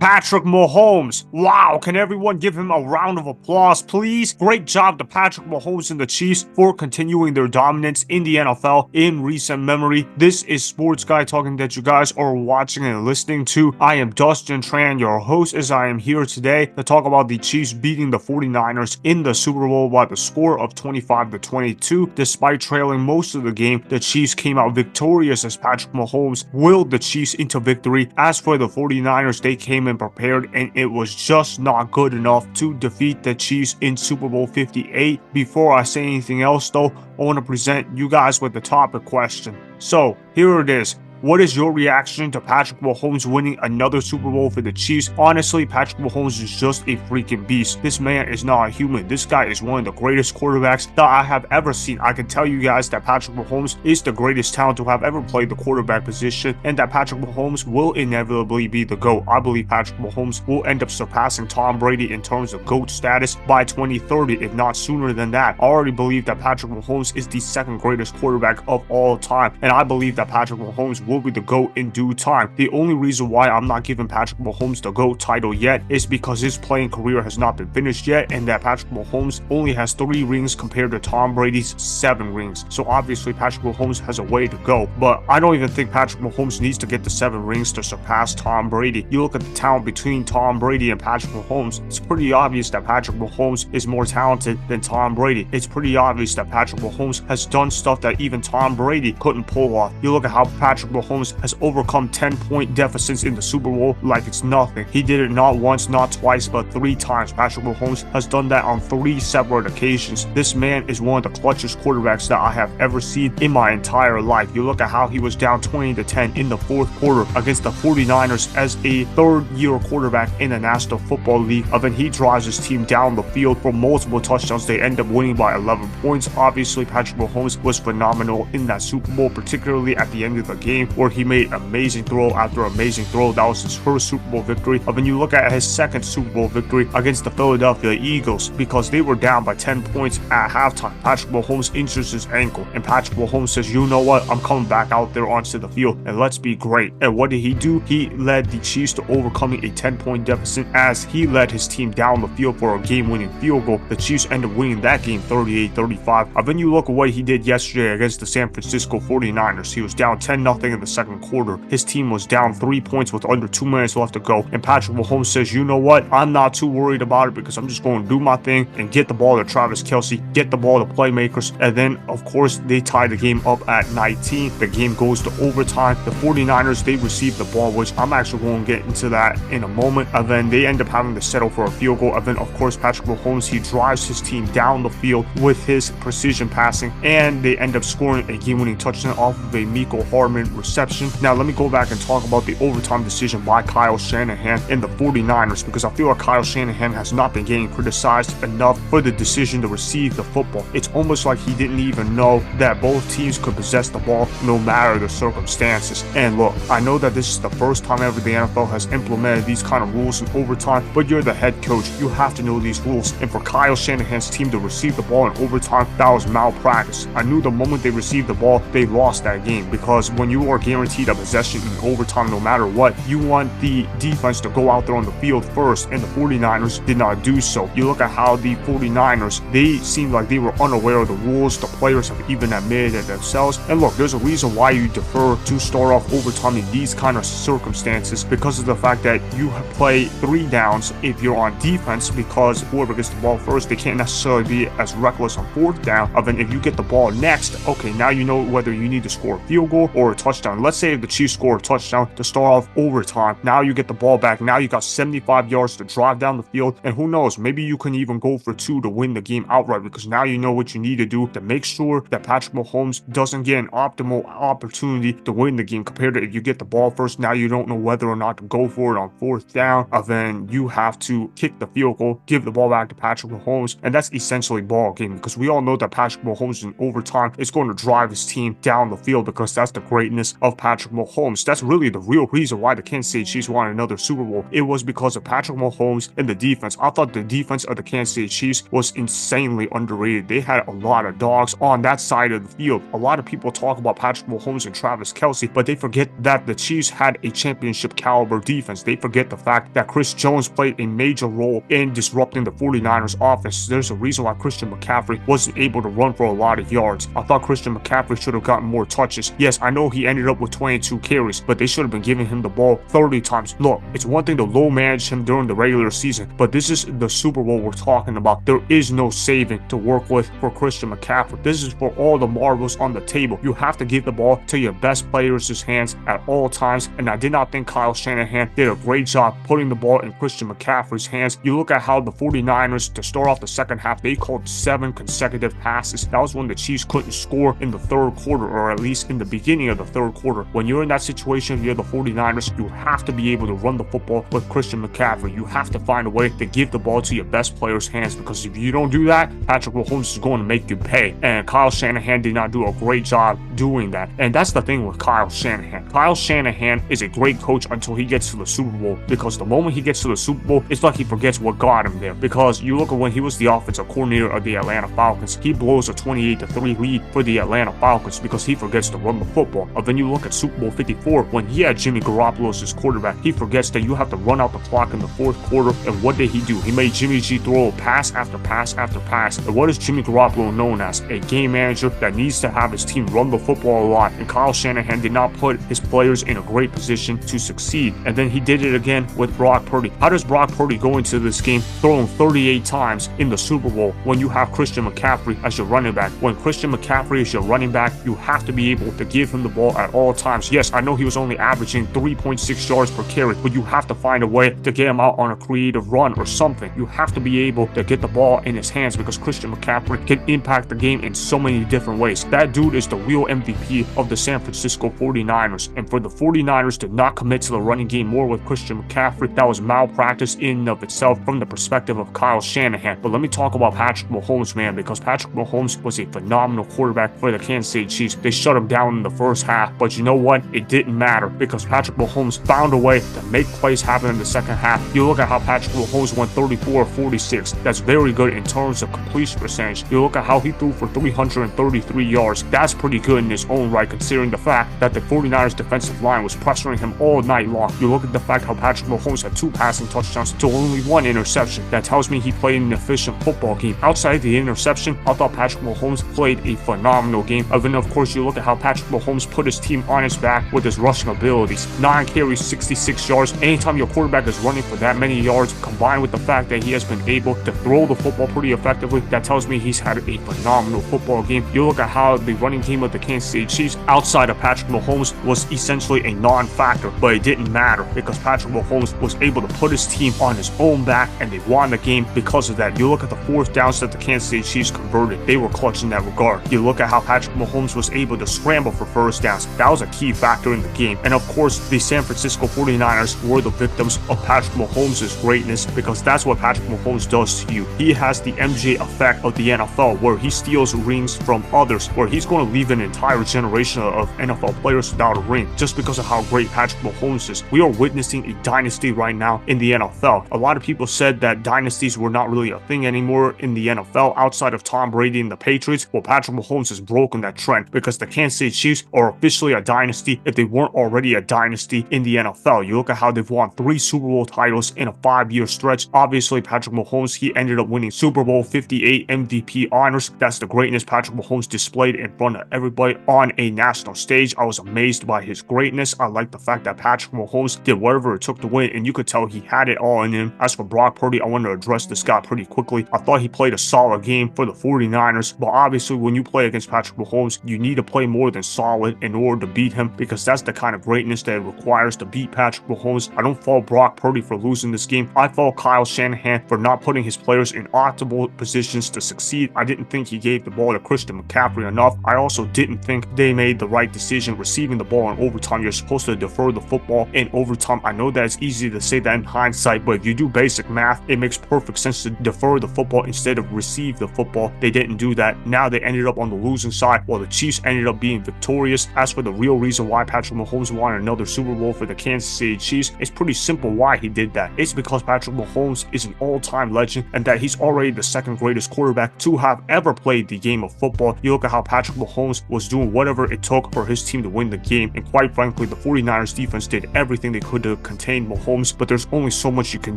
Patrick Mahomes. Wow, can everyone give him a round of applause, please? Great job to Patrick Mahomes and the Chiefs for continuing their dominance in the NFL in recent memory. This is Sports Guy Talking that you guys are watching and listening to. I am Dustin Tran, your host, as I am here today to talk about the Chiefs beating the 49ers in the Super Bowl by the score of 25-22. Despite trailing most of the game, the Chiefs came out victorious as Patrick Mahomes willed the Chiefs into victory. As for the 49ers, they came in prepared, and it was just not good enough to defeat the Chiefs in Super Bowl 58. Before I say anything else though, I want to present you guys with the topic question. So here it is. What is your reaction to Patrick Mahomes winning another Super Bowl for the Chiefs? Honestly, Patrick Mahomes is just a freaking beast. This man is not a human. This guy is one of the greatest quarterbacks that I have ever seen. I can tell you guys that Patrick Mahomes is the greatest talent to have ever played the quarterback position, and that Patrick Mahomes will inevitably be the GOAT. I believe Patrick Mahomes will end up surpassing Tom Brady in terms of GOAT status by 2030, if not sooner than that. I already believe that Patrick Mahomes is the second greatest quarterback of all time, and I believe that Patrick Mahomes will be the GOAT in due time. The only reason why I'm not giving Patrick Mahomes the GOAT title yet is because his playing career has not been finished yet, and that Patrick Mahomes only has 3 rings compared to Tom Brady's 7 rings. So obviously Patrick Mahomes has a way to go, but I don't even think Patrick Mahomes needs to get the 7 rings to surpass Tom Brady. You look at the talent between Tom Brady and Patrick Mahomes, it's pretty obvious that Patrick Mahomes is more talented than Tom Brady. It's pretty obvious that Patrick Mahomes has done stuff that even Tom Brady couldn't pull off. You look at how Patrick Mahomes has overcome 10-point deficits in the Super Bowl like it's nothing. He did it not once, not twice, but 3 times. Patrick Mahomes has done that on 3 separate occasions. This man is one of the clutchest quarterbacks that I have ever seen in my entire life. You look at how he was down 20-10 in the 4th quarter against the 49ers as a 3rd-year quarterback in the National Football League. And then he drives his team down the field for multiple touchdowns. They end up winning by 11 points. Obviously, Patrick Mahomes was phenomenal in that Super Bowl, particularly at the end of the game where he made amazing throw after amazing throw. That was his first Super Bowl victory. And when you look at his second Super Bowl victory against the Philadelphia Eagles, because they were down by 10 points at halftime, Patrick Mahomes injures his ankle, and Patrick Mahomes says, you know what, I'm coming back out there onto the field and let's be great. And what did he do? He led the Chiefs to overcoming a 10-point deficit as he led his team down the field for a game-winning field goal. The Chiefs ended up winning that game 38-35. And then you look at what he did yesterday against the San Francisco 49ers. He was down 10-0 in the second quarter. His team was down 3 points with under 2 minutes left to go, and Patrick Mahomes says, you know what, I'm not too worried about it because I'm just going to do my thing and get the ball to Travis Kelce, get the ball to playmakers. And then of course they tie the game up at 19. The game goes to overtime. The 49ers, they receive the ball, which I'm actually going to get into that in a moment, and then they end up having to settle for a field goal. And then of course Patrick Mahomes, he drives his team down the field with his precision passing, and they end up scoring a game-winning touchdown off of a Mecole Hardman reception. Now let me go back and talk about the overtime decision by Kyle Shanahan and the 49ers, because I feel like Kyle Shanahan has not been getting criticized enough for the decision to receive the football. It's almost like he didn't even know that both teams could possess the ball no matter the circumstances. And look, I know that this is the first time ever the NFL has implemented these kind of rules in overtime, but you're the head coach. You have to know these rules. And for Kyle Shanahan's team to receive the ball in overtime, that was malpractice. I knew the moment they received the ball, they lost that game, because when you are guaranteed a possession in overtime, no matter what, you want the defense to go out there on the field first, and the 49ers did not do so. You look at how the 49ers, they seemed like they were unaware of the rules. The players have even admitted it themselves. And look, there's a reason why you defer to start off overtime in these kind of circumstances, because of the fact that you play 3 downs if you're on defense, because whoever gets the ball first, they can't necessarily be as reckless on 4th down. And then if you get the ball next, okay, now you know whether you need to score a field goal or a touchdown. Let's say if the Chiefs score a touchdown to start off overtime, now you get the ball back. Now you got 75 yards to drive down the field, and who knows, maybe you can even go for 2 to win the game outright, because now you know what you need to do to make sure that Patrick Mahomes doesn't get an optimal opportunity to win the game, compared to if you get the ball first, now you don't know whether or not to go for it on 4th down, and then you have to kick the field goal, give the ball back to Patrick Mahomes, and that's essentially ball game, because we all know that Patrick Mahomes in overtime is going to drive his team down the field, because that's the greatness because of Patrick Mahomes. That's really the real reason why the Kansas City Chiefs won another Super Bowl. It was because of Patrick Mahomes and the defense. I thought the defense of the Kansas City Chiefs was insanely underrated. They had a lot of dogs on that side of the field. A lot of people talk about Patrick Mahomes and Travis Kelce, but they forget that the Chiefs had a championship caliber defense. They forget the fact that Chris Jones played a major role in disrupting the 49ers offense. There's a reason why Christian McCaffrey wasn't able to run for a lot of yards. I thought Christian McCaffrey should have gotten more touches. Yes, I know he ended up with 22 carries, but they should have been giving him the ball 30 times. Look, it's one thing to low manage him during the regular season, but this is the Super Bowl we're talking about. There is no saving to work with for Christian McCaffrey. This is for all the marbles on the table. You have to give the ball to your best players' hands at all times, and I did not think Kyle Shanahan did a great job putting the ball in Christian McCaffrey's hands. You look at how the 49ers, to start off the second half, they called 7 consecutive passes. That was when the Chiefs couldn't score in the third quarter, or at least in the beginning of the third quarter. When you're in that situation, you're the 49ers, you have to be able to run the football with Christian McCaffrey. You have to find a way to give the ball to your best players' hands, because if you don't do that, Patrick Mahomes is going to make you pay. And Kyle Shanahan did not do a great job doing that. And that's the thing with Kyle Shanahan. Kyle Shanahan is a great coach until he gets to the Super Bowl, because the moment he gets to the Super Bowl, it's like he forgets what got him there. Because you look at when he was the offensive coordinator of the Atlanta Falcons, he blows a 28-3 lead for the Atlanta Falcons because he forgets to run the football. But then you look at Super Bowl 54, when he had Jimmy Garoppolo as his quarterback, he forgets that you have to run out the clock in the fourth quarter. And what did he do? He made Jimmy G throw pass after pass after pass. And what is Jimmy Garoppolo known as? A game manager that needs to have his team run the football a lot. And Kyle Shanahan did not put his players in a great position to succeed. And then he did it again with Brock Purdy. How does Brock Purdy go into this game throwing 38 times in the Super Bowl when you have Christian McCaffrey as your running back? When Christian McCaffrey is your running back, you have to be able to give him the ball at all times. Yes, I know he was only averaging 3.6 yards per carry, but you have to find a way to get him out on a creative run or something. You have to be able to get the ball in his hands, because Christian McCaffrey can impact the game in so many different ways. That dude is the real MVP of the San Francisco 49ers. And for the 49ers to not commit to the running game more with Christian McCaffrey, that was malpractice in and of itself from the perspective of Kyle Shanahan. But let me talk about Patrick Mahomes, man, because Patrick Mahomes was a phenomenal quarterback for the Kansas City Chiefs. They shut him down in the first half, but you know what? It didn't matter, because Patrick Mahomes found a way to make plays happen in the second half. You look at how Patrick Mahomes went 34 of 46. That's very good in terms of completion percentage. You look at how he threw for 333 yards. That's pretty good in his own right, considering the fact that the 49ers defensive line was pressuring him all night long. You look at the fact how Patrick Mahomes had 2 passing touchdowns to only 1 interception. That tells me he played an efficient football game. Outside the interception, I thought Patrick Mahomes played a phenomenal game. And then, of course, you look at how Patrick Mahomes put his team on his back with his rushing abilities. 9 carries, 66 yards. Anytime your quarterback is running for that many yards, combined with the fact that he has been able to throw the football pretty effectively, that tells me he's had a phenomenal football game. You look at how the running game of the Kansas City Chiefs, outside of Patrick Mahomes, was essentially a non-factor, but it didn't matter because Patrick Mahomes was able to put his team on his own back, and they won the game because of that. You look at the 4th downs that the Kansas City Chiefs converted, they were clutch in that regard. You look at how Patrick Mahomes was able to scramble for first downs. That was a key factor in the game. And of course, the San Francisco 49ers were the victims of Patrick Mahomes' greatness, because that's what Patrick Mahomes does to you. He has the MJ effect of the NFL, where he steals rings from others, where he's going to leave an entire generation of NFL players without a ring just because of how great Patrick Mahomes is. We are witnessing a dynasty right now in the NFL. A lot of people said that dynasties were not really a thing anymore in the NFL outside of Tom Brady and the Patriots. Well, Patrick Mahomes has broken that trend, because the Kansas City Chiefs are officially a dynasty if they weren't already a dynasty in the NFL. You look at how they've won 3 Super Bowl titles in a 5-year stretch. Obviously, Patrick Mahomes, he ended up winning Super Bowl 58 MVP honors. That's the greatness Patrick Mahomes displayed in front of everybody on a national stage. I was amazed by his greatness. I like the fact that Patrick Mahomes did whatever it took to win, and you could tell he had it all in him. As for Brock Purdy, I want to address this guy pretty quickly. I thought he played a solid game for the 49ers, but obviously when you play against Patrick Mahomes, you need to play more than solid in order to beat him, because that's the kind of greatness that it requires to beat Patrick Mahomes. I don't fault Brock Purdy for losing this game. I fault Kyle Shanahan for not putting his players in optimal positions to succeed. I didn't think he gave the ball to Christian McCaffrey enough. I also didn't think they made the right decision receiving the ball in overtime. You're supposed to defer the football in overtime. I know that it's easy to say that in hindsight, but if you do basic math, it makes perfect sense to defer the football instead of receive the football. They didn't do that. Now they ended up on the losing side, while the Chiefs ended up being victorious. As for for the real reason why Patrick Mahomes won another Super Bowl for the Kansas City Chiefs, it's pretty simple why he did that. It's because Patrick Mahomes is an all-time legend and that he's already the second greatest quarterback to have ever played the game of football. You look at how Patrick Mahomes was doing whatever it took for his team to win the game, and quite frankly, the 49ers defense did everything they could to contain Mahomes, but there's only so much you can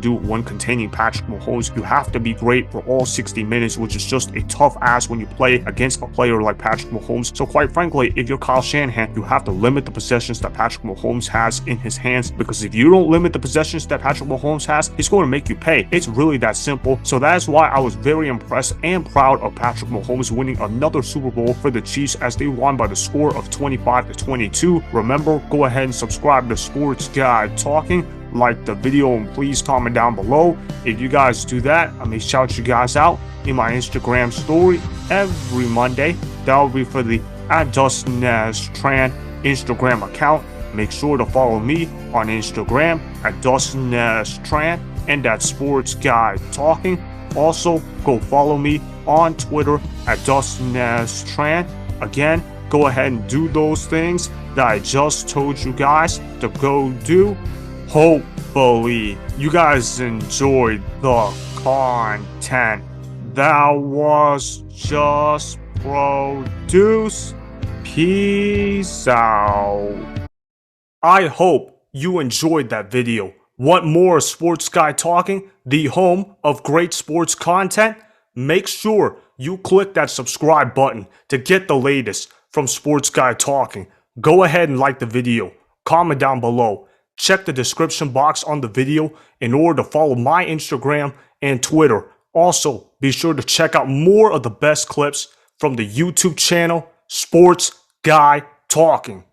do when containing Patrick Mahomes. You have to be great for all 60 minutes, which is just a tough ask when you play against a player like Patrick Mahomes. So quite frankly, if you're Kyle Shanahan, you have to limit the possessions that Patrick Mahomes has in his hands, because if you don't limit the possessions that Patrick Mahomes has, he's going to make you pay. It's really that simple. So that's why I was very impressed and proud of Patrick Mahomes winning another Super Bowl for the Chiefs as they won by the score of 25-22. Remember, go ahead and subscribe to Sports Guy Talking, like the video, and please comment down below. If you guys do that, I may shout you guys out in my Instagram story every Monday. That will be for the @Dustin Tran Instagram account. Make sure to follow me on Instagram @Dustin Tran and @Sports Guy Talking. Also, go follow me on Twitter @Dustin Tran. Again, go ahead and do those things that I just told you guys to go do. Hopefully, you guys enjoyed the content that was just produced. Peace out. I hope you enjoyed that video. Want more Sports Guy Talking, the home of great sports content? Make sure you click that subscribe button to get the latest from Sports Guy Talking. Go ahead and like the video, comment down below, check the description box on the video in order to follow my Instagram and Twitter. Also, be sure to check out more of the best clips from the YouTube channel Sports Guy Talking.